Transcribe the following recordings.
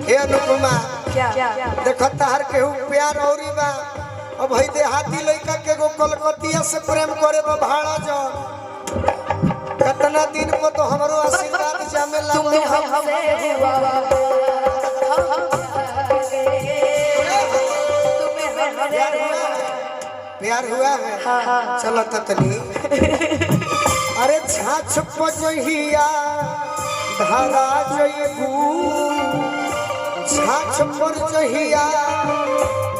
हे अनुपमा क्या देखो तार के प्यार औरी बा अब भाई देहाती लड़का के गो कलकतिया से प्रेम करे तो भाड़ा जो कितना दिन को तो हमरो आशीर्वाद जामे तुम्हें हमसे हुआ प्यार हुआ है चलो ततनी अरे छाछ पजहिया धारा जइबू छाछ पजहिया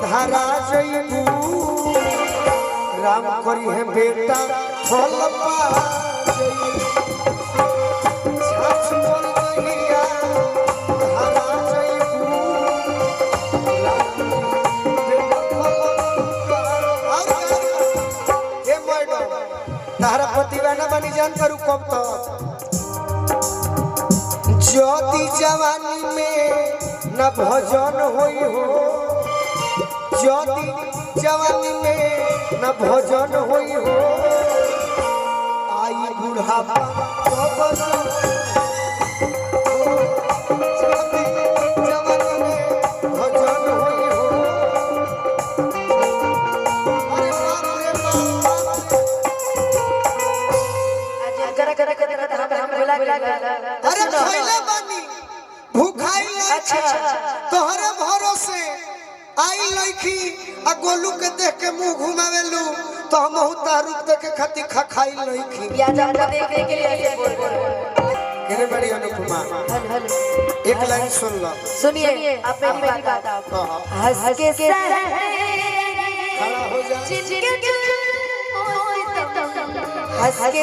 धारा जइबू राम करी है बेटा फल पा छाछ पजहिया धारा जइबू तारा प्रतिवाना बनी जान करू कब तक ज्योति जवानी में न भजन होई हो ज्योति जवानी में न भजन होई हो आई बुढ़ापा ज्योति जवानी में भजन होई हो अरे बाप रे बाप अरे खइले बानी भूखाई अच्छा तोहरे भरोसे आई लइखी आ गोलू के देख के मुंह घुमावेलू तो हम तारुक देख के खाती खाई लइखी या जान देख के लिए ऐसे बोल केरे बड़ी अनुपमा एक लाइन सुन लो सुनिए आप मेरी बात हंस के खड़ा हो जा हंस के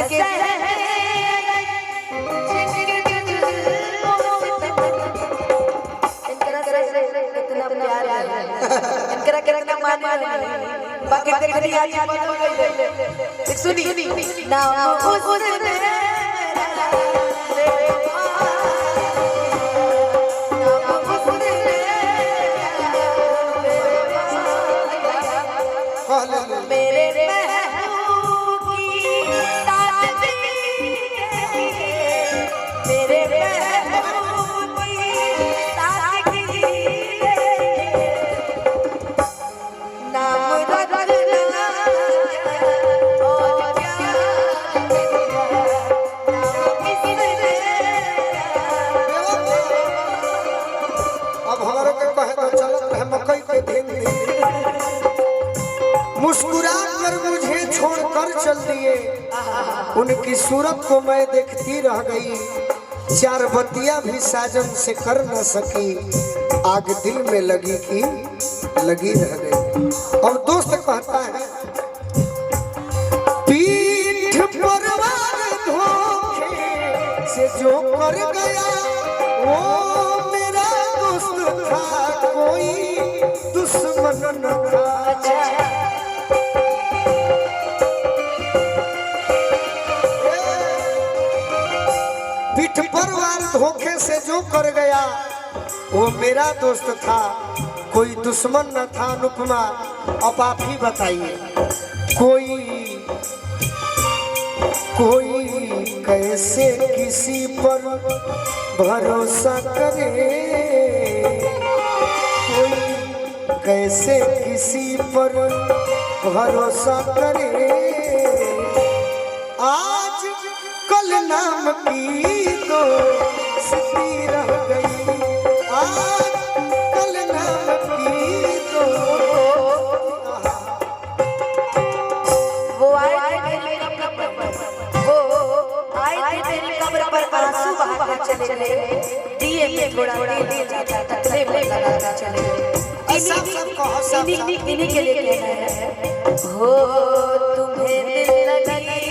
इनकरा माने बाकी तेरी आज बदल गई सुनी ना मेरे मुस्कुरा कर मुझे छोड़कर चल दिए उनकी सूरत को मैं देखती रह गई चार बत्तियां भी साजन से कर न सकी आग दिल में लगी की लगी रह गई। और दोस्त कहता है पीठ पर वार धोखे से जो कर गया वो मेरा दोस्त था कोई दुश्मन न था। पीठ पर वार धोखे से जो कर गया वो मेरा दोस्त था कोई दुश्मन न था। अनुपमा अब आप ही बताइए कोई कैसे किसी पर भरोसा करे कोई कैसे किसी पर भरोसा करे आज कल नाम की तो सिद्धि रह गई आज कल नाम की तो वो आए थे कब्र पर आंसू बहाकर चले दिए में थोड़ा दिल जाता तकले में लगा चले इन्हीं के लिए कहना है हो तुम्हें दिल लगी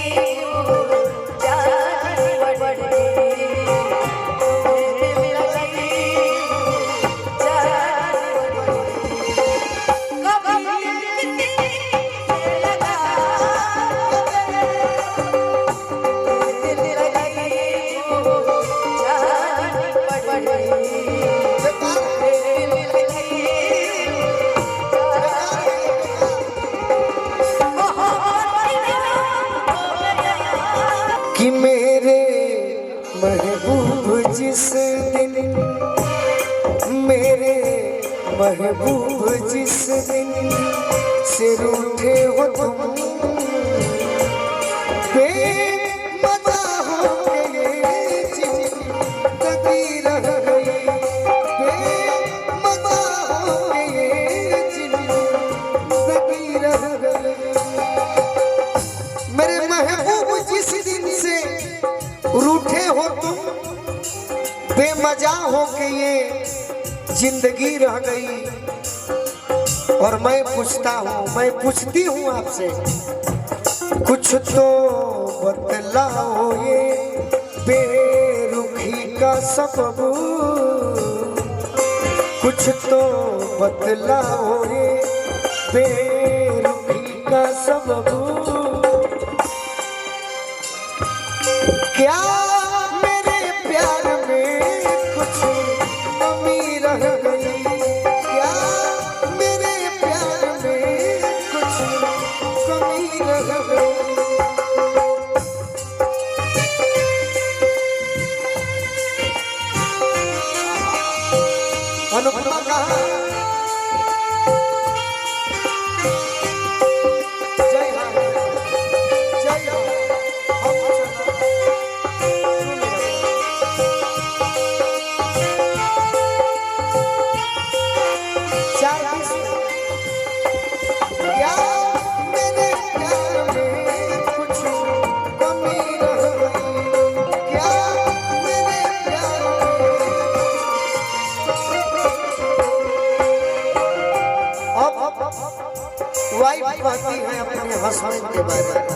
मेरे महबूब जिस दिन से रूठे हो तुम, बेमजा हो गए जिंदगी रह गई, बेमजा हो गए जिंदगी रह गई। मेरे महबूब जिस दिन से रूठे हो तुम, बेमजा हो के ये जिंदगी रह गई। और मैं पूछता हूँ, मैं पूछती हूँ आपसे, कुछ तो बतलाओ ये बेरुखी का सबब, कुछ तो बतलाओ ये बेरुखी का सबब। क्या मेरे प्यार में कुछ कमी रह गई, क्या मेरे प्यार में कुछ कमी रह गई। अनुपमा कहा जय हो, जय हो। कहती है अपने हस्बैंड के बारे में,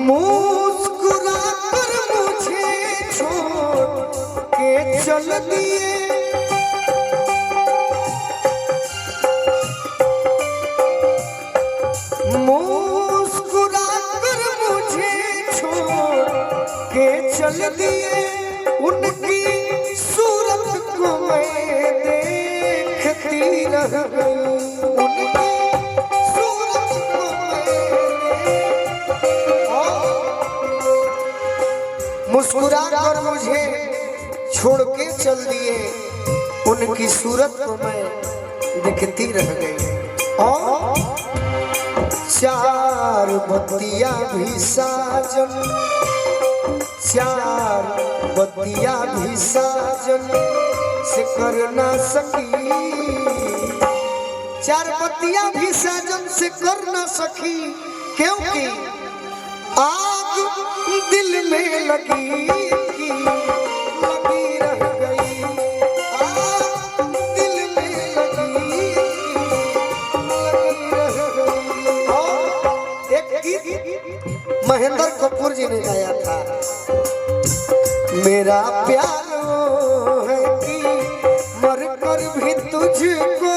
मुस्कुरा कर मुझे छोड़ के चल दिए, मुस्कुरा कर मुझे छोड़ के चल दिए। उनकी सूरत को मैं देखती रह गई, मुस्कुरा कर मुझे छोड़ के चल दिए। उनकी सूरत को मैं दिखती रह गई। और चार बत्तियां भी साजन, चार बत्तियां भी साजन से कर ना सकी, चार बत्तियां भी साजन से कर ना सकी, क्योंकि आग दिल में लगी लगी रह गई, आग दिल में लगी रह गई। और एक गीत महेंद्र कपूर जी ने गाया था, मेरा प्यार वो है कि मर कर भी तुझको